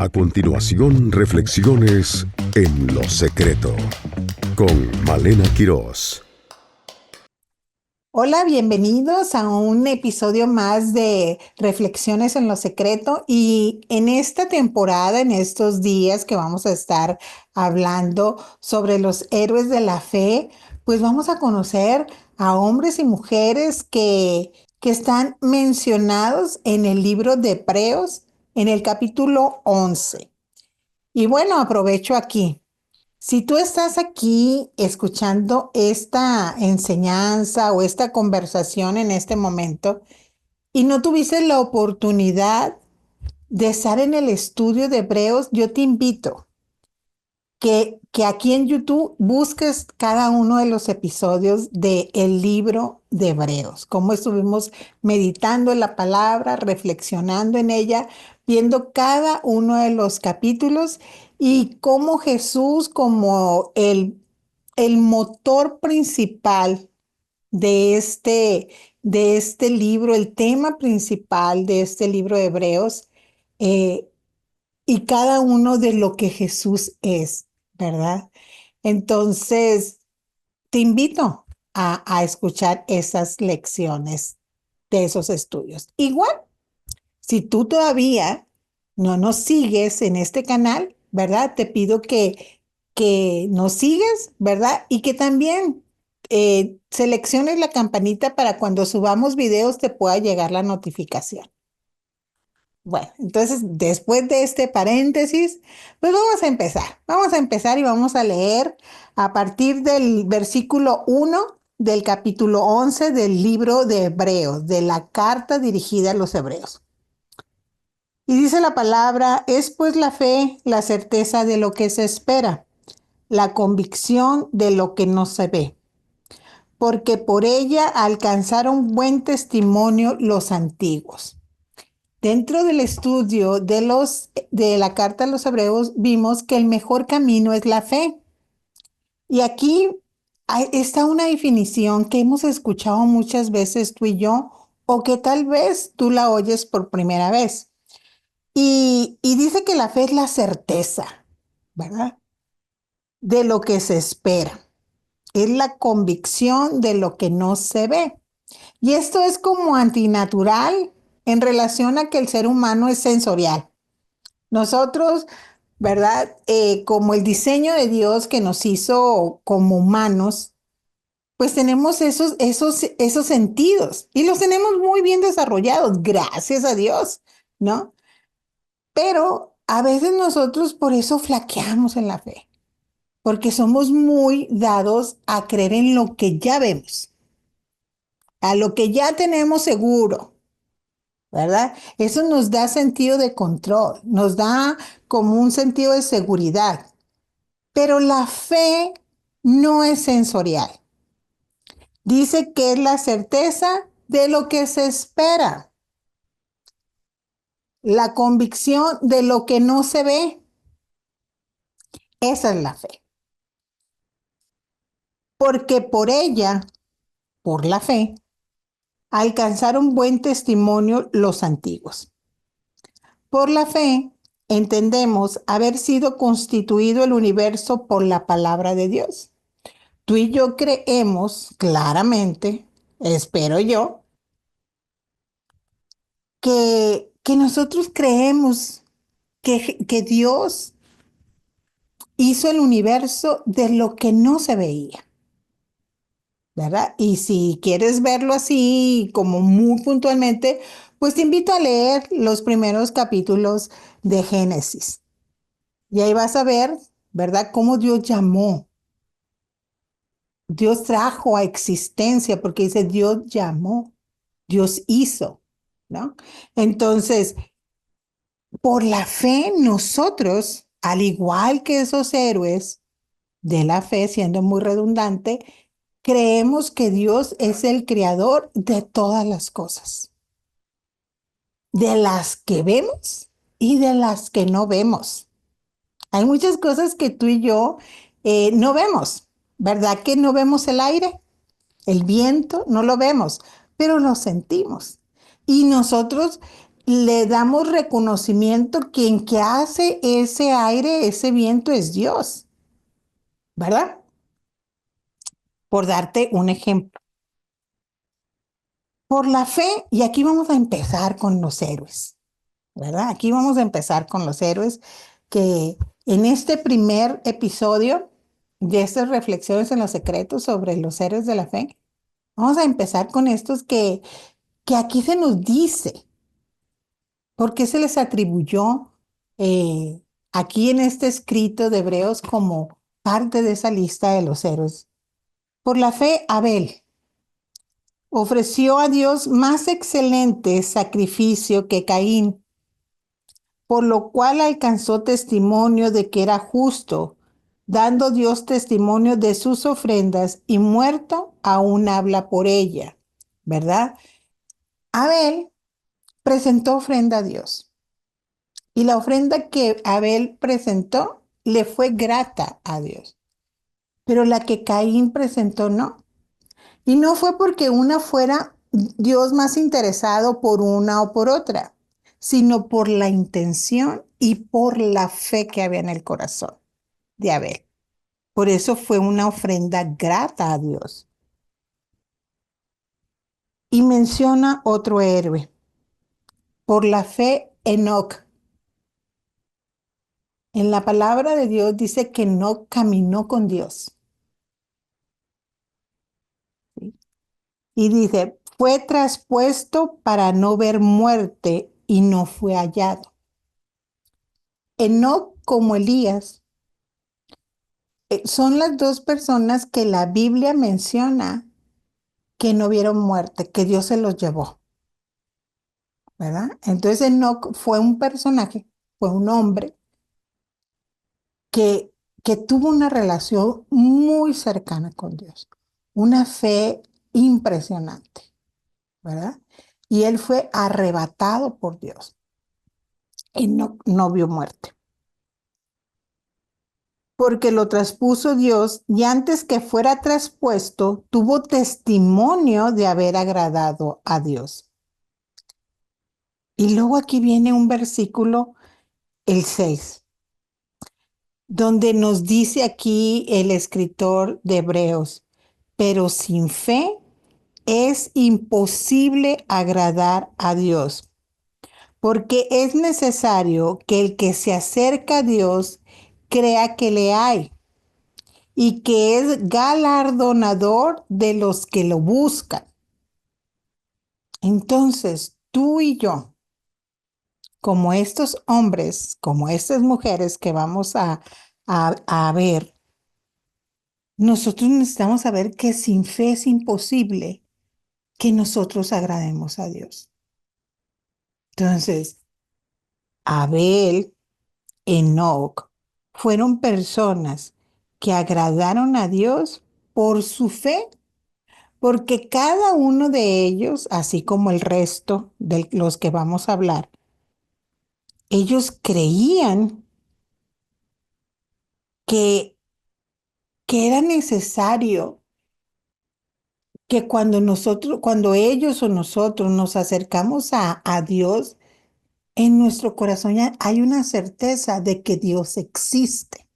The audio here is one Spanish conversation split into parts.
A continuación, reflexiones en lo secreto con Malena Quirós. Hola, bienvenidos a un episodio más de Reflexiones en lo Secreto y en esta temporada, en estos días que vamos a estar hablando sobre los héroes de la fe, pues vamos a conocer a hombres y mujeres que están mencionados en el libro de Hebreos en el capítulo 11. Y bueno, aprovecho aquí. Si tú estás aquí escuchando esta enseñanza o esta conversación en este momento y no tuviste la oportunidad de estar en el estudio de Hebreos, yo te invito que aquí en YouTube busques cada uno de los episodios del libro de Hebreos, cómo estuvimos meditando en la palabra, reflexionando en ella, viendo cada uno de los capítulos y cómo Jesús como el motor principal de este libro, el tema principal de este libro de Hebreos, eh, y cada uno de lo que Jesús es, ¿verdad? Entonces, te invito a escuchar esas lecciones de esos estudios. Igual, si tú todavía no nos sigues en este canal, ¿verdad? Te pido que nos sigues, ¿verdad? Y que también selecciones la campanita para cuando subamos videos te pueda llegar la notificación. Bueno, entonces después de este paréntesis, pues vamos a empezar. Vamos a empezar y vamos a leer a partir del versículo 1 del capítulo 11 del libro de Hebreos, de la carta dirigida a los hebreos. Y dice la palabra, es pues la fe, la certeza de lo que se espera, la convicción de lo que no se ve, porque por ella alcanzaron buen testimonio los antiguos. Dentro del estudio de la carta a los hebreos vimos que el mejor camino es la fe. Y aquí está una definición que hemos escuchado muchas veces tú y yo, o que tal vez tú la oyes por primera vez. Y dice que la fe es la certeza, ¿verdad? De lo que se espera. Es la convicción de lo que no se ve. Y esto es como antinatural en relación a que el ser humano es sensorial. Nosotros, ¿verdad? Como el diseño de Dios que nos hizo como humanos, pues tenemos esos sentidos y los tenemos muy bien desarrollados, gracias a Dios, ¿no? Pero a veces nosotros por eso flaqueamos en la fe, porque somos muy dados a creer en lo que ya vemos, a lo que ya tenemos seguro, ¿verdad? Eso nos da sentido de control, nos da como un sentido de seguridad. Pero la fe no es sensorial. Dice que es la certeza de lo que se espera, la convicción de lo que no se ve. Esa es la fe. Porque por ella, por la fe, alcanzaron buen testimonio los antiguos. Por la fe, entendemos haber sido constituido el universo por la palabra de Dios. Tú y yo creemos claramente, espero yo, que nosotros creemos que Dios hizo el universo de lo que no se veía, ¿verdad? Y si quieres verlo así, como muy puntualmente, pues te invito a leer los primeros capítulos de Génesis. Y ahí vas a ver, ¿verdad? Cómo Dios llamó. Dios trajo a existencia, porque dice Dios llamó, Dios hizo, ¿no? Entonces, por la fe, nosotros, al igual que esos héroes de la fe, siendo muy redundante, creemos que Dios es el creador de todas las cosas, de las que vemos y de las que no vemos. Hay muchas cosas que tú y yo no vemos, ¿verdad? Que no vemos el aire, el viento, no lo vemos, pero lo sentimos. Y nosotros le damos reconocimiento, quien que hace ese aire, ese viento es Dios, ¿verdad? Por darte un ejemplo. Por la fe, y aquí vamos a empezar con los héroes, ¿verdad? Aquí vamos a empezar con los héroes que en este primer episodio de estas reflexiones en los secretos sobre los héroes de la fe, vamos a empezar con estos que aquí se nos dice por qué se les atribuyó eh, aquí en este escrito de Hebreos como parte de esa lista de los héroes. Por la fe, Abel ofreció a Dios más excelente sacrificio que Caín, por lo cual alcanzó testimonio de que era justo, dando Dios testimonio de sus ofrendas, y muerto aún habla por ella, ¿verdad? Abel presentó ofrenda a Dios, y la ofrenda que Abel presentó le fue grata a Dios, pero la que Caín presentó no. Y no fue porque una fuera Dios más interesado por una o por otra, sino por la intención y por la fe que había en el corazón de Abel. Por eso fue una ofrenda grata a Dios. Y menciona otro héroe. Por la fe, Enoc. En la palabra de Dios dice que Enoc caminó con Dios. ¿Sí? Y dice, fue traspuesto para no ver muerte y no fue hallado. Enoc, como Elías, son las dos personas que la Biblia menciona que no vieron muerte, que Dios se los llevó, ¿verdad? Entonces Enoc fue un personaje, fue un hombre que, que tuvo una relación muy cercana con Dios, una fe impresionante, ¿verdad? Y él fue arrebatado por Dios. Enoc no vio muerte, porque lo traspuso Dios y antes que fuera traspuesto, tuvo testimonio de haber agradado a Dios. Y luego aquí viene un versículo, el 6, donde nos dice aquí el escritor de Hebreos, pero sin fe es imposible agradar a Dios, porque es necesario que el que se acerca a Dios crea que le hay y que es galardonador de los que lo buscan. Entonces, tú y yo, como estos hombres, como estas mujeres que vamos a ver, nosotros necesitamos saber que sin fe es imposible que nosotros agrademos a Dios. Entonces, Abel, Enoc, fueron personas que agradaron a Dios por su fe, porque cada uno de ellos, así como el resto de los que vamos a hablar, ellos creían que, que era necesario que cuando ellos o nosotros nos acercamos a Dios, en nuestro corazón ya hay una certeza de que Dios existe,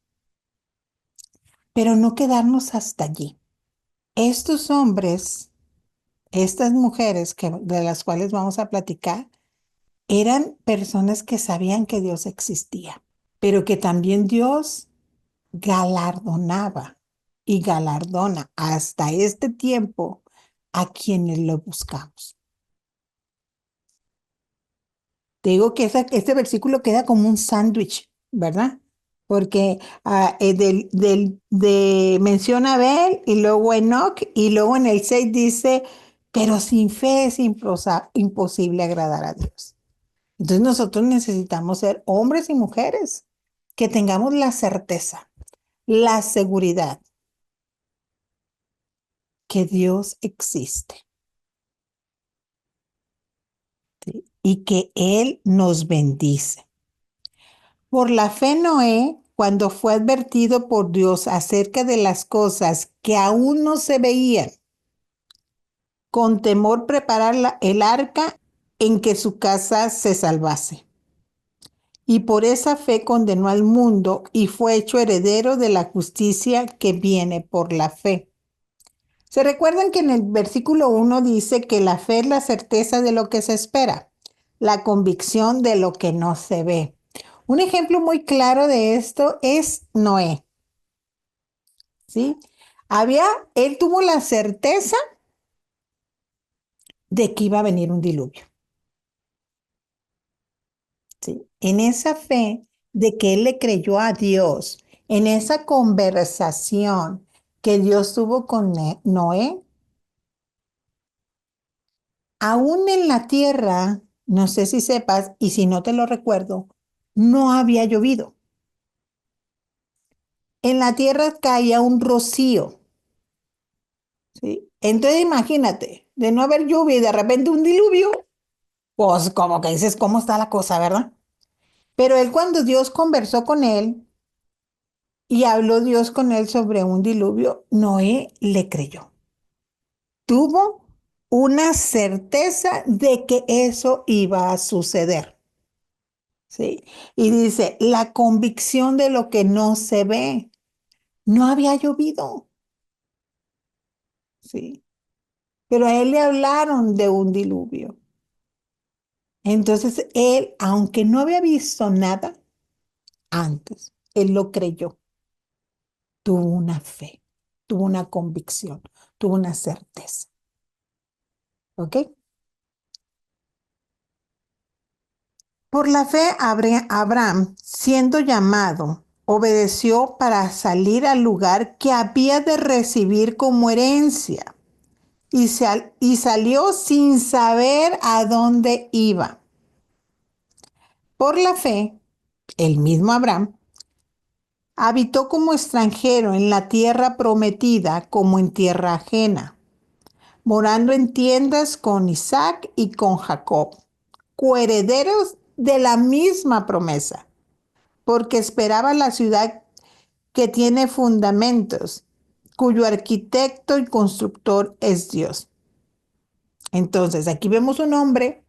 pero no quedarnos hasta allí. Estos hombres, estas mujeres de las cuales vamos a platicar, eran personas que sabían que Dios existía, pero que también Dios galardonaba y galardona hasta este tiempo a quienes lo buscamos. Te digo que este versículo queda como un sándwich, ¿verdad? Porque menciona a Abel y luego Enoc y luego en el 6 dice, pero sin fe es imposible agradar a Dios. Entonces nosotros necesitamos ser hombres y mujeres que tengamos la certeza, la seguridad que Dios existe, ¿sí? Y que Él nos bendice. Por la fe Noé, cuando fue advertido por Dios acerca de las cosas que aún no se veían, con temor preparar el arca, en que su casa se salvase. Y por esa fe condenó al mundo y fue hecho heredero de la justicia que viene por la fe. ¿Se recuerdan que en el versículo 1 dice que la fe es la certeza de lo que se espera, la convicción de lo que no se ve? Un ejemplo muy claro de esto es Noé, ¿sí? Él tuvo la certeza de que iba a venir un diluvio, ¿sí? En esa fe de que él le creyó a Dios, en esa conversación que Dios tuvo con Noé, aún en la tierra, no sé si sepas, y si no te lo recuerdo, no había llovido. En la tierra caía un rocío, ¿sí? Entonces imagínate, de no haber lluvia y de repente un diluvio, pues como que dices, ¿cómo está la cosa, verdad? Pero él cuando Dios conversó con él y habló Dios con él sobre un diluvio, Noé le creyó. Tuvo una certeza de que eso iba a suceder. ¿Sí? Y dice, la convicción de lo que no se ve. No había llovido, ¿sí? Pero a él le hablaron de un diluvio. Entonces él, aunque no había visto nada antes, él lo creyó. Tuvo una fe, tuvo una convicción, tuvo una certeza. ¿Ok? Por la fe, Abraham, siendo llamado, obedeció para salir al lugar que había de recibir como herencia y salió sin saber a dónde iba. Por la fe, el mismo Abraham habitó como extranjero en la tierra prometida como en tierra ajena, morando en tiendas con Isaac y con Jacob, coherederos de la misma promesa, porque esperaba la ciudad que tiene fundamentos, cuyo arquitecto y constructor es Dios. Entonces, aquí vemos un hombre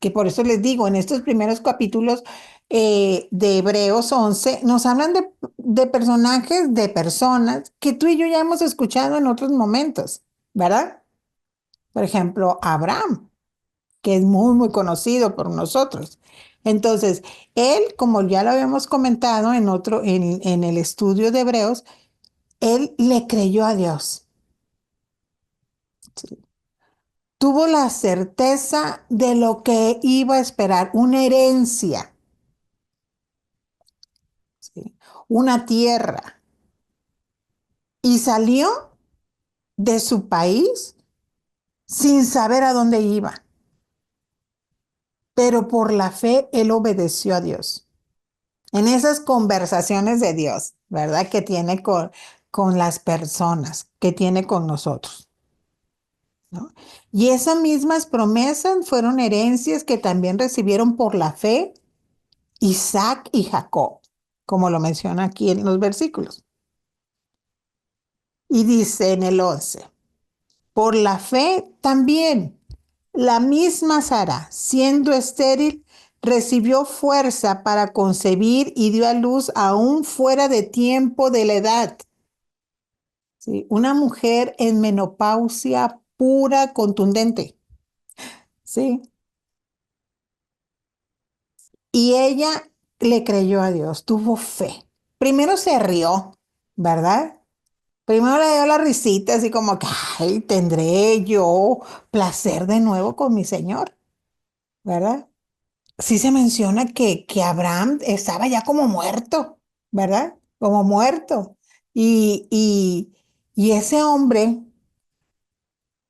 que por eso les digo, en estos primeros capítulos de Hebreos 11, nos hablan de personajes, de personas que tú y yo ya hemos escuchado en otros momentos, ¿verdad? Por ejemplo, Abraham, que es muy, muy conocido por nosotros. Entonces, él, como ya lo habíamos comentado en el estudio de Hebreos, él le creyó a Dios. ¿Sí? Tuvo la certeza de lo que iba a esperar, una herencia, ¿sí? Una tierra. Y salió de su país sin saber a dónde iba. Pero por la fe él obedeció a Dios. En esas conversaciones de Dios, ¿verdad? Que tiene con las personas, que tiene con nosotros, ¿no? Y esas mismas promesas fueron herencias que también recibieron por la fe Isaac y Jacob, como lo menciona aquí en los versículos. Y dice en el 11, por la fe también, la misma Sara, siendo estéril, recibió fuerza para concebir y dio a luz aún fuera de tiempo de la edad. ¿Sí? Una mujer en menopausia pura, contundente. ¿Sí? Y ella le creyó a Dios, tuvo fe. Primero se rió, ¿verdad? Primero le dio la risita, así como que, ay, tendré yo placer de nuevo con mi Señor, ¿verdad? Sí se menciona que Abraham estaba ya como muerto, ¿verdad? Como muerto. Y, y, y ese hombre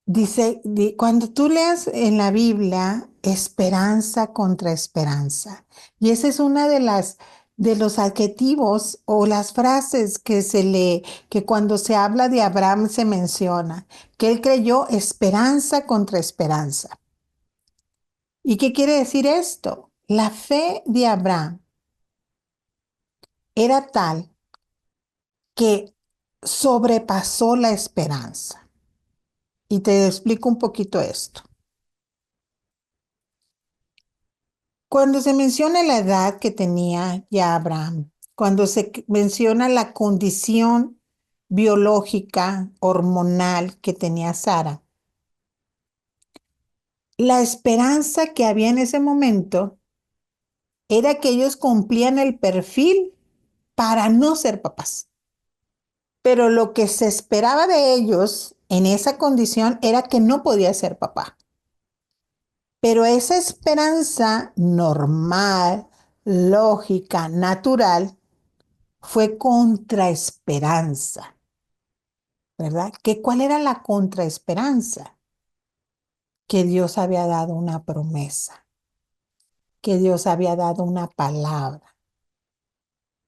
dice, cuando tú leas en la Biblia, esperanza contra esperanza. Y esa es una de los adjetivos o las frases que cuando se habla de Abraham se menciona, que él creyó esperanza contra esperanza. ¿Y qué quiere decir esto? La fe de Abraham era tal que sobrepasó la esperanza. Y te explico un poquito esto. Cuando se menciona la edad que tenía ya Abraham, cuando menciona la condición biológica, hormonal que tenía Sara, la esperanza que había en ese momento era que ellos cumplían el perfil para no ser papás. Pero lo que se esperaba de ellos en esa condición era que no podía ser papá. Pero esa esperanza normal, lógica, natural, fue contraesperanza, ¿verdad? ¿Cuál era la contraesperanza? Que Dios había dado una promesa, que Dios había dado una palabra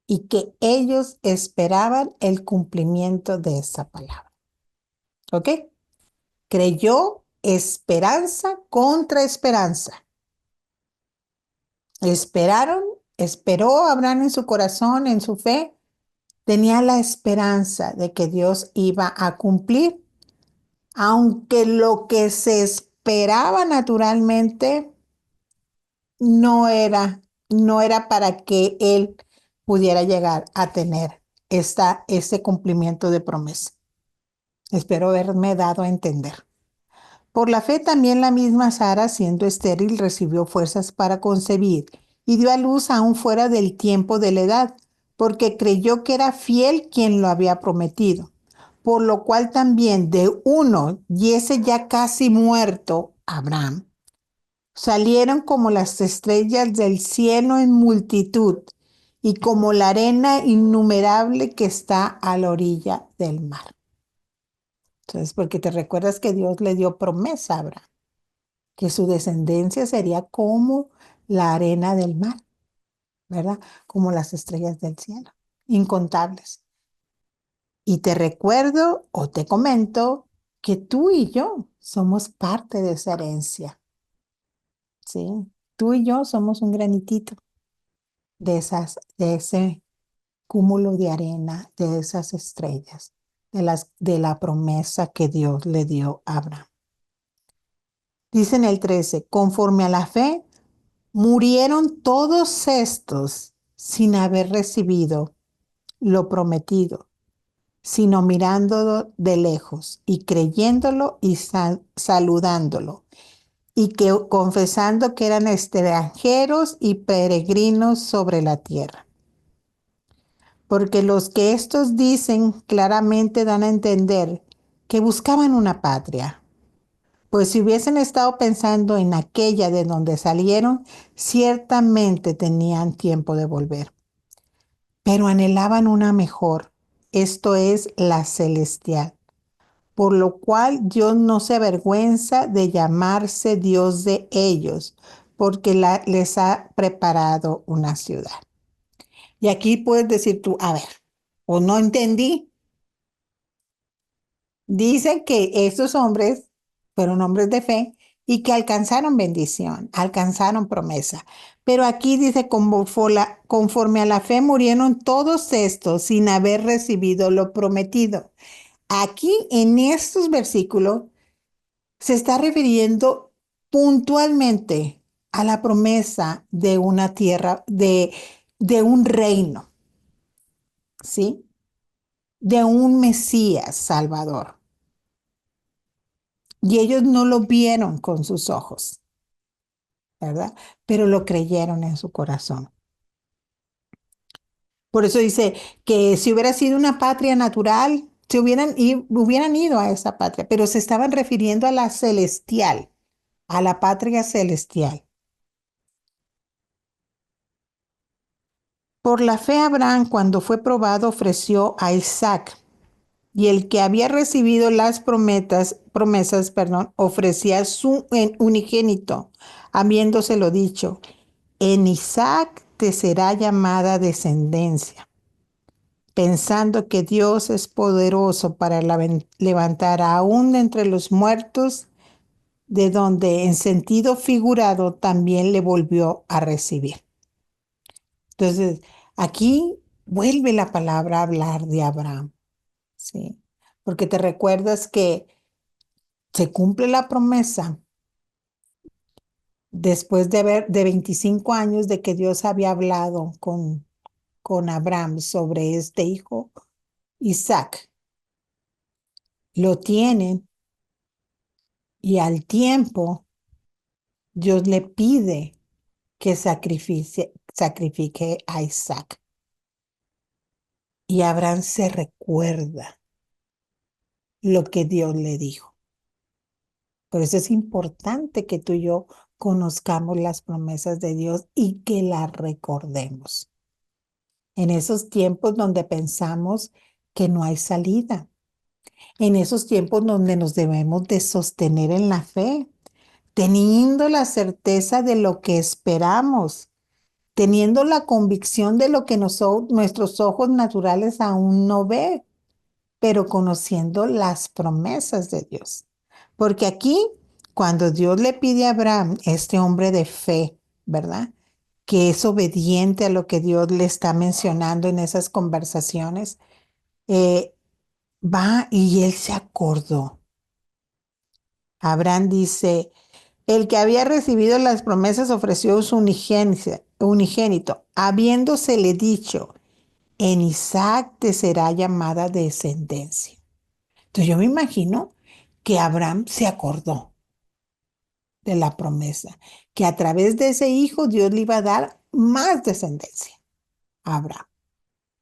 y que ellos esperaban el cumplimiento de esa palabra. ¿Ok? Creyó esperanza contra esperanza. Esperaron, esperó Abraham en su corazón, en su fe, tenía la esperanza de que Dios iba a cumplir, aunque lo que se esperaba naturalmente no era, no era para que él pudiera llegar a tener ese cumplimiento de promesa. Espero haberme dado a entender. Por la fe también la misma Sara, siendo estéril, recibió fuerzas para concebir y dio a luz aún fuera del tiempo de la edad, porque creyó que era fiel quien lo había prometido. Por lo cual también de uno, y ese ya casi muerto, Abraham, salieron como las estrellas del cielo en multitud y como la arena innumerable que está a la orilla del mar. Entonces, porque te recuerdas que Dios le dio promesa a Abraham, que su descendencia sería como la arena del mar, ¿verdad? Como las estrellas del cielo, incontables. Y te recuerdo o te comento que tú y yo somos parte de esa herencia, ¿sí? Tú y yo somos un granitito de ese cúmulo de arena, de esas estrellas, de la promesa que Dios le dio a Abraham. Dice en el 13, conforme a la fe, murieron todos estos sin haber recibido lo prometido, sino mirándolo de lejos y creyéndolo y saludándolo, y que confesando que eran extranjeros y peregrinos sobre la tierra. Porque los que estos dicen claramente dan a entender que buscaban una patria. Pues si hubiesen estado pensando en aquella de donde salieron, ciertamente tenían tiempo de volver. Pero anhelaban una mejor, esto es la celestial, por lo cual Dios no se avergüenza de llamarse Dios de ellos, porque les ha preparado una ciudad. Y aquí puedes decir tú, a ver, o no entendí. Dicen que estos hombres fueron hombres de fe y que alcanzaron bendición, alcanzaron promesa. Pero aquí dice, conforme a la fe murieron todos estos sin haber recibido lo prometido. Aquí en estos versículos se está refiriendo puntualmente a la promesa de una tierra, de un reino, ¿sí? De un Mesías Salvador. Y ellos no lo vieron con sus ojos, ¿verdad? Pero lo creyeron en su corazón. Por eso dice que si hubiera sido una patria natural, hubieran ido a esa patria, pero se estaban refiriendo a la celestial, a la patria celestial. Por la fe Abraham, cuando fue probado, ofreció a Isaac, y el que había recibido las promesas, ofrecía su unigénito, habiéndoselo dicho, en Isaac te será llamada descendencia, pensando que Dios es poderoso para levantar aún de entre los muertos, de donde en sentido figurado también le volvió a recibir. Entonces, aquí vuelve la palabra a hablar de Abraham, ¿sí? Porque te recuerdas que se cumple la promesa después de 25 años de que Dios había hablado con Abraham sobre este hijo, Isaac, lo tienen y al tiempo Dios le pide que sacrifique a Isaac. Y Abraham se recuerda lo que Dios le dijo. Por eso es importante que tú y yo conozcamos las promesas de Dios y que las recordemos. En esos tiempos donde pensamos que no hay salida, en esos tiempos donde nos debemos de sostener en la fe, teniendo la certeza de lo que esperamos, teniendo la convicción de lo que nuestros ojos naturales aún no ven, pero conociendo las promesas de Dios. Porque aquí, cuando Dios le pide a Abraham, este hombre de fe, ¿verdad? Que es obediente a lo que Dios le está mencionando en esas conversaciones, eh, va y él se acordó. Abraham dice, el que había recibido las promesas ofreció su unigénito, habiéndosele dicho, en Isaac te será llamada descendencia. Entonces yo me imagino que Abraham se acordó de la promesa, que a través de ese hijo Dios le iba a dar más descendencia a Abraham,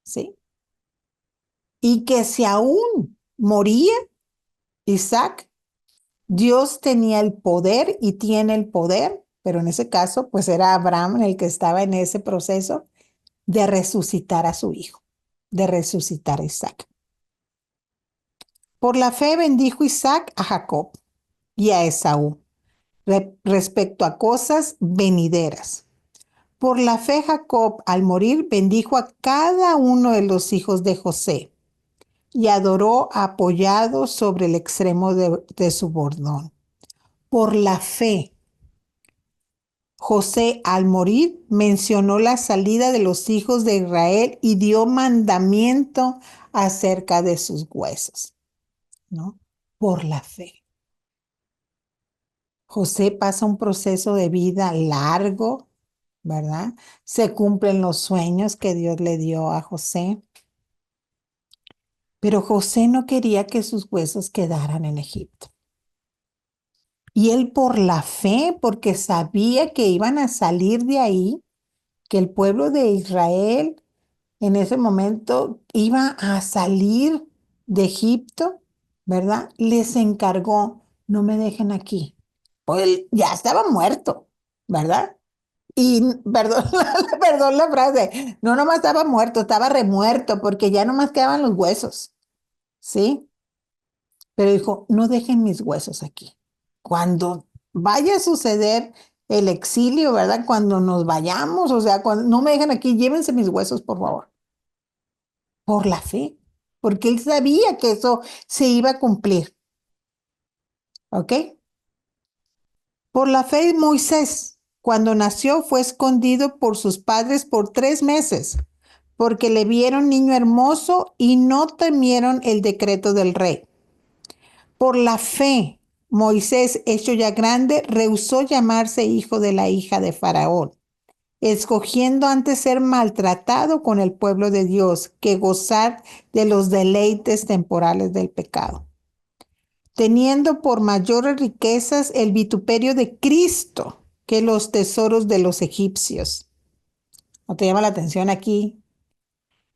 ¿sí? Y que si aún moría Isaac, Dios tenía el poder y tiene el poder, pero en ese caso, pues era Abraham el que estaba en ese proceso de resucitar a su hijo, de resucitar a Isaac. Por la fe bendijo Isaac a Jacob y a Esaú respecto a cosas venideras. Por la fe Jacob al morir bendijo a cada uno de los hijos de José y adoró apoyado sobre el extremo de su bordón. Por la fe José al morir mencionó la salida de los hijos de Israel y dio mandamiento acerca de sus huesos, ¿no? Por la fe. José pasa un proceso de vida largo, ¿verdad? Se cumplen los sueños que Dios le dio a José. Pero José no quería que sus huesos quedaran en Egipto. Y él por la fe, porque sabía que iban a salir de ahí, que el pueblo de Israel en ese momento iba a salir de Egipto, ¿verdad? Les encargó, no me dejen aquí. Pues él ya estaba muerto, ¿verdad? Y perdón, perdón la frase, no nomás estaba muerto, estaba remuerto porque ya nomás quedaban los huesos, ¿sí? Pero dijo, no dejen mis huesos aquí. Cuando vaya a suceder el exilio, ¿verdad? Cuando nos vayamos, o sea, cuando no me dejen aquí, llévense mis huesos, por favor. Por la fe, porque él sabía que eso se iba a cumplir, ¿ok? Por la fe, Moisés, cuando nació, fue escondido por sus padres por 3 meses, porque le vieron niño hermoso y no temieron el decreto del rey. Por la fe, Moisés, hecho ya grande, rehusó llamarse hijo de la hija de Faraón, escogiendo antes ser maltratado con el pueblo de Dios que gozar de los deleites temporales del pecado, teniendo por mayores riquezas el vituperio de Cristo que los tesoros de los egipcios. ¿No te llama la atención aquí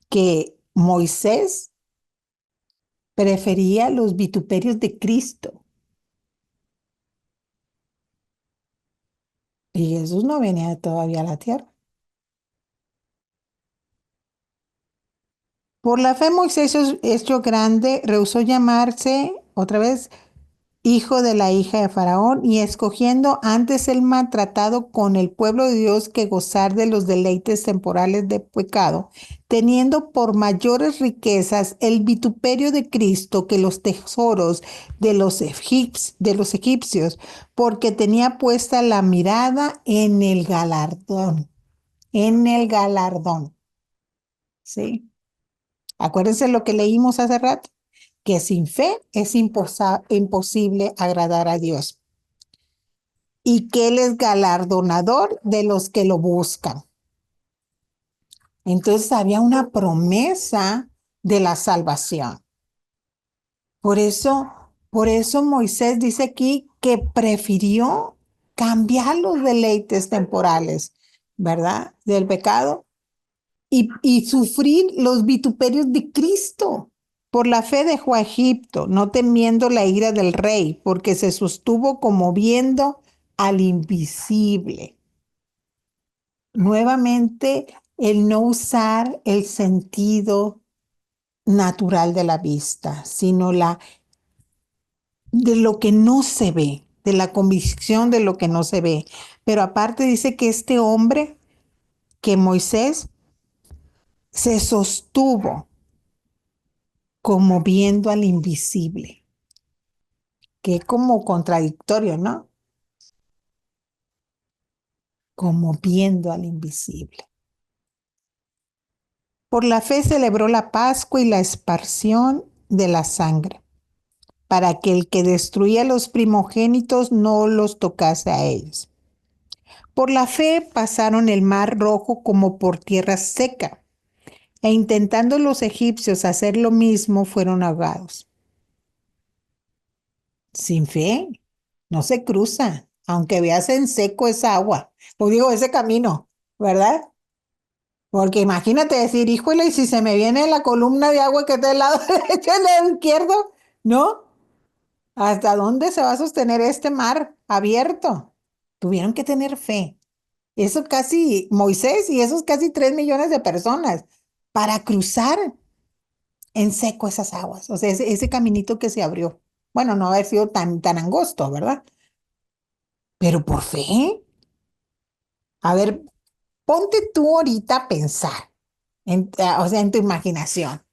que Moisés prefería los vituperios de Cristo y Jesús no venía todavía a la tierra? Por la fe Moisés, hecho grande, rehusó llamarse otra vez hijo de la hija de Faraón, y escogiendo antes el maltratado con el pueblo de Dios que gozar de los deleites temporales de pecado, teniendo por mayores riquezas el vituperio de Cristo que los tesoros de los egipcios, porque tenía puesta la mirada en el galardón, ¿sí? Acuérdense lo que leímos hace rato, que sin fe es imposible agradar a Dios. y que Él es galardonador de los que lo buscan. Entonces había una promesa de la salvación. Por eso, por eso Moisés dice aquí que prefirió cambiar los deleites temporales, ¿verdad? Del pecado y sufrir los vituperios de Cristo. Por la fe dejó a Egipto, no temiendo la ira del rey, porque se sostuvo como viendo al invisible. Nuevamente, el no usar el sentido natural de la vista, sino la de lo que no se ve, de la convicción de lo que no se ve. Pero aparte dice que este hombre, que Moisés, se sostuvo como viendo al invisible, que es como contradictorio, ¿no? Como viendo al invisible. Por la fe celebró la Pascua y la esparción de la sangre, para que el que destruía los primogénitos no los tocase a ellos. Por la fe pasaron el mar rojo como por tierra seca, e intentando los egipcios hacer lo mismo, fueron ahogados. Sin fe, no se cruza, aunque veas en seco esa agua, o digo, ese camino, ¿verdad? Porque imagínate decir, híjole, y si se me viene la columna de agua que está del lado derecho y del lado izquierdo, ¿no? ¿Hasta dónde se va a sostener este mar abierto? Tuvieron que tener fe. Eso casi, Moisés y esos casi 3 millones de personas para cruzar en seco esas aguas. O sea, ese caminito que se abrió. Bueno, no haber sido tan angosto, ¿verdad? Pero por fe. A ver, ponte tú ahorita a pensar, o sea, en tu imaginación.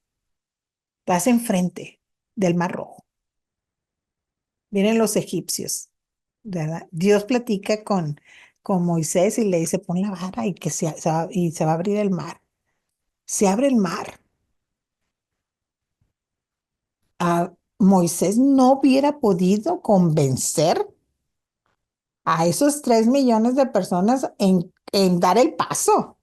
Estás enfrente del Mar Rojo. Vienen los egipcios, ¿verdad? Dios platica con Moisés y le dice, pon la vara y, y se va a abrir el mar. Se abre el mar. Moisés no hubiera podido convencer a esos 3 millones de personas en dar el paso.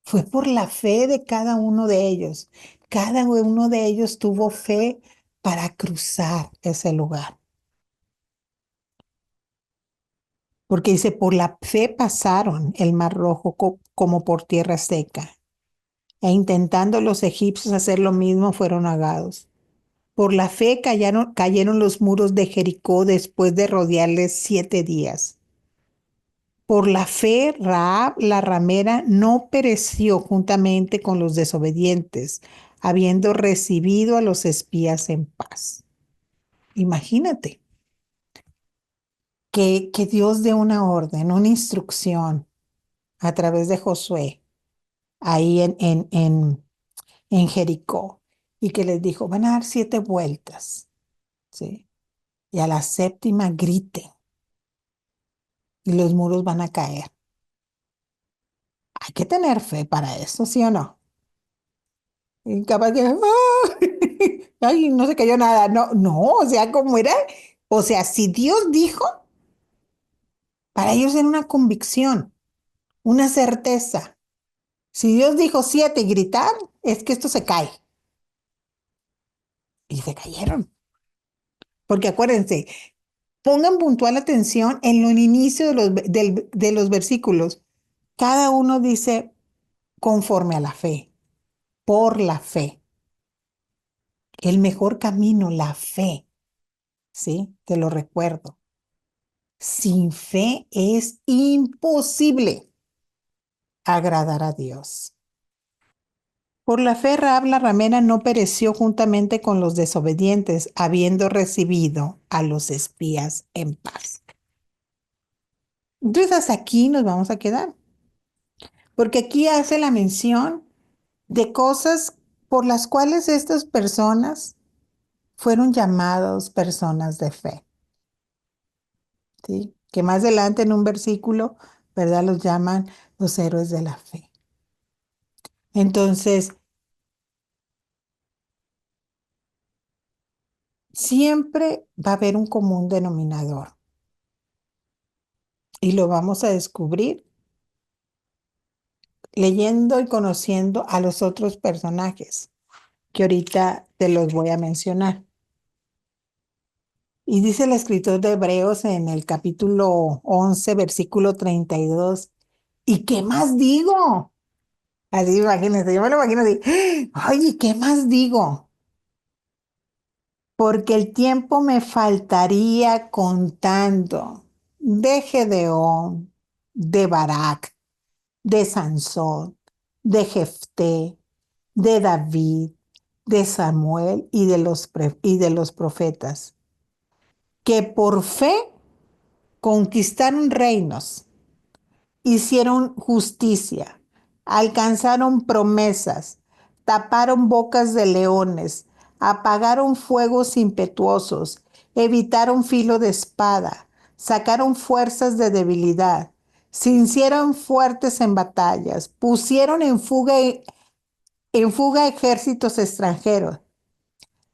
Fue por la fe de cada uno de ellos. Cada uno de ellos tuvo fe para cruzar ese lugar. Porque dice, por la fe pasaron el mar rojo como por tierra seca. E intentando los egipcios hacer lo mismo, fueron ahogados. Por la fe cayeron los muros de Jericó después de rodearles 7 días. Por la fe, Rahab, la ramera, no pereció juntamente con los desobedientes, habiendo recibido a los espías en paz. Imagínate que Dios dé una orden, una instrucción a través de Josué, ahí en Jericó, y que les dijo, van a dar 7 vueltas, ¿sí? Y a la séptima griten y los muros van a caer. Hay que tener fe para eso, ¿sí o no? Y capaz que, ay, no se cayó nada. No, no, o sea, ¿cómo era? O sea, si Dios dijo, para ellos era una convicción, una certeza. Si Dios dijo 7 y gritar, es que esto se cae. Y se cayeron. Porque acuérdense, pongan puntual atención en el inicio de los versículos. Cada uno dice conforme a la fe, por la fe. El mejor camino, la fe, ¿sí? Te lo recuerdo. Sin fe es imposible agradar a Dios. Por la fe, Rahab la ramera no pereció juntamente con los desobedientes, habiendo recibido a los espías en paz. Entonces, hasta aquí nos vamos a quedar, porque aquí hace la mención de cosas por las cuales estas personas fueron llamados personas de fe, ¿sí? Que más adelante en un versículo, ¿verdad? Los llaman los héroes de la fe. Entonces, siempre va a haber un común denominador. Y lo vamos a descubrir leyendo y conociendo a los otros personajes que ahorita te los voy a mencionar. Y dice el escritor de Hebreos en el capítulo 11, versículo 32, ¿y qué más digo? Así imagínense, yo me lo imagino así, oye, ¿qué más digo? Porque el tiempo me faltaría contando de Gedeón, de Barak, de Sansón, de Jefté, de David, de Samuel y de los profetas, que por fe conquistaron reinos, hicieron justicia, alcanzaron promesas, taparon bocas de leones, apagaron fuegos impetuosos, evitaron filo de espada, sacaron fuerzas de debilidad, se hicieron fuertes en batallas, pusieron en fuga ejércitos extranjeros.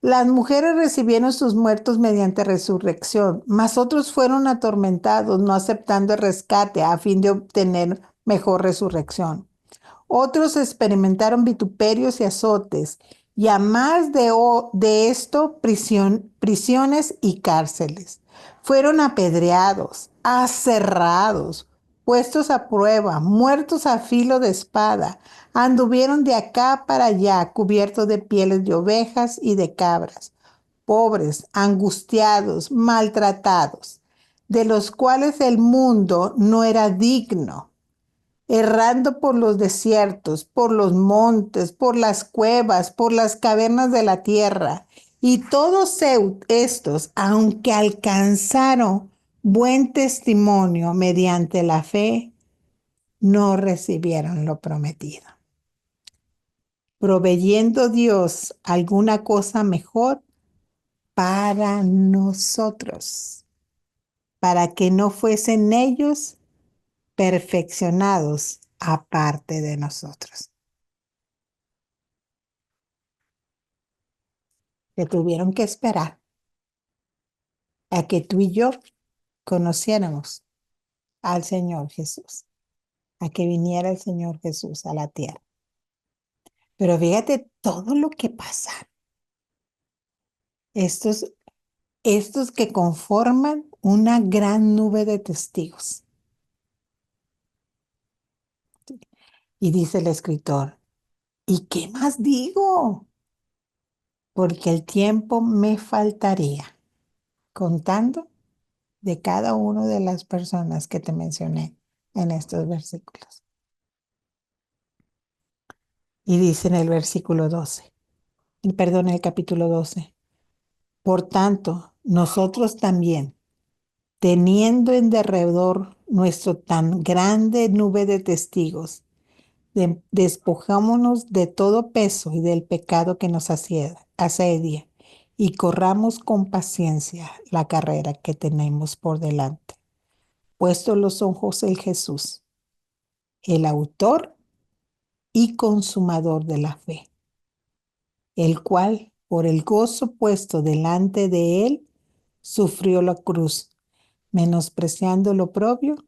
Las mujeres recibieron sus muertos mediante resurrección, mas otros fueron atormentados, no aceptando el rescate a fin de obtener mejor resurrección. Otros experimentaron vituperios y azotes, y a más de esto, prisiones y cárceles. Fueron apedreados, aserrados, puestos a prueba, muertos a filo de espada. Anduvieron de acá para allá, cubiertos de pieles de ovejas y de cabras, pobres, angustiados, maltratados, de los cuales el mundo no era digno, errando por los desiertos, por los montes, por las cuevas, por las cavernas de la tierra. Y todos estos, aunque alcanzaron buen testimonio mediante la fe, no recibieron lo prometido, proveyendo Dios alguna cosa mejor para nosotros, para que no fuesen ellos perfeccionados aparte de nosotros. Que tuvieron que esperar a que tú y yo conociéramos al Señor Jesús, a que viniera el Señor Jesús a la tierra. Pero fíjate todo lo que pasa. Estos que conforman una gran nube de testigos. Y dice el escritor, ¿y qué más digo? Porque el tiempo me faltaría, contando de cada una de las personas que te mencioné en estos versículos. Y dice en el versículo 12, perdón, en el capítulo 12, por tanto, nosotros también, teniendo en derredor nuestro tan grande nube de testigos, despojámonos de todo peso y del pecado que nos asedia, y corramos con paciencia la carrera que tenemos por delante, puestos los ojos en Jesús, el autor y consumador de la fe, el cual, por el gozo puesto delante de él, sufrió la cruz, menospreciando lo oprobio,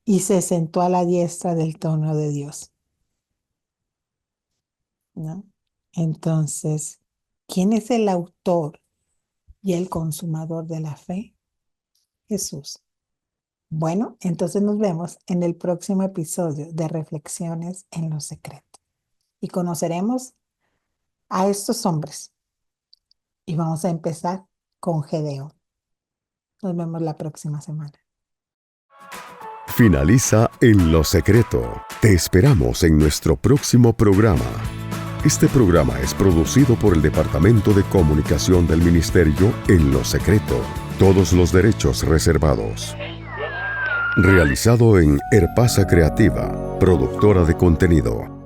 y se sentó a la diestra del trono de Dios. ¿No? Entonces, ¿quién es el autor y el consumador de la fe? Jesús. Bueno, entonces nos vemos en el próximo episodio de Reflexiones en lo Secreto. Y conoceremos a estos hombres. Y vamos a empezar con Gedeón. Nos vemos la próxima semana. Finaliza En lo Secreto. Te esperamos en nuestro próximo programa. Este programa es producido por el Departamento de Comunicación del Ministerio En lo Secreto. Todos los derechos reservados. Realizado en Herpasa Creativa, productora de contenido.